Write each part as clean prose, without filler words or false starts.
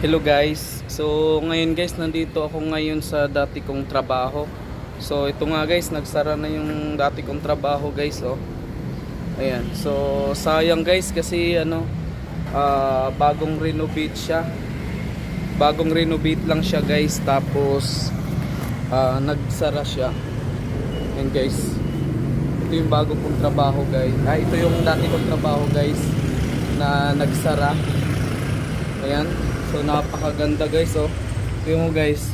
Hello guys. So ngayon guys, nandito ako ngayon sa dati kong trabaho. So ito nga guys, nagsara na yung dati kong trabaho guys, oh. Ayan. So sayang guys kasi bagong renovate siya. Bagong renovate lang siya guys, tapos nagsara siya. Ayan guys. Ito yung bago kong trabaho guys. Ito yung dati kong trabaho guys na nagsara. Ayan. So napakaganda guys, oh. Tingnan mo guys.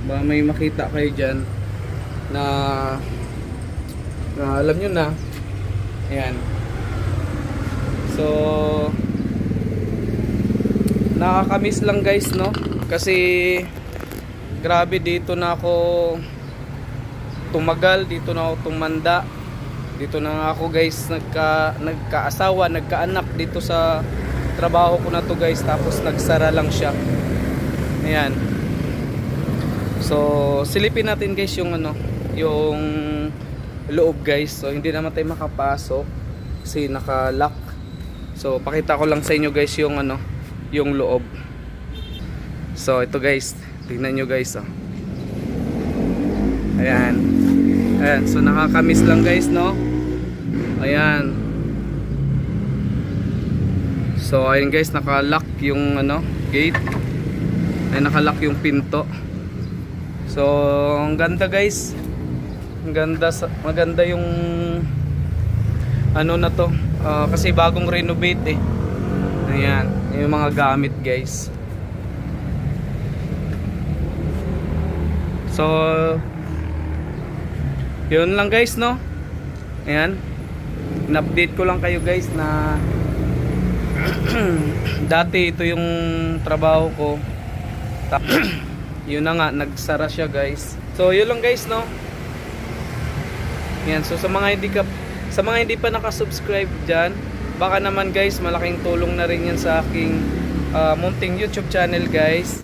Ba may makita kayo diyan na alam niyo na. Ayan. So nakakamiss lang guys, no? Kasi grabe, dito na ako tumagal, dito na ako tumanda. Dito na ako guys nagkaasawa, nagkaanak dito sa trabaho ko na to guys, tapos nagsara lang siya. Ayan. So silipin natin guys yung yung loob guys. So hindi naman tayo makapasok kasi naka-lock. So pakita ko lang sa inyo guys yung yung loob. So ito guys, tingnan nyo guys, oh. Ayan. Ayan, so nakakamiss lang guys, no? Ayan. So ayun guys, naka-lock yung gate. Ay naka-lock yung pinto. So ang ganda guys. Ang ganda, maganda yung na to. Kasi bagong renovate eh. Ayan, yung mga gamit guys. So yun lang guys, no? Ayan. In-update ko lang kayo guys na dati ito yung trabaho ko. Yun na nga, nagsara siya guys. So yun lang guys, no? Yan, so sa mga hindi pa nakasubscribe dyan, baka naman guys malaking tulong na rin yan sa aking munting YouTube channel guys.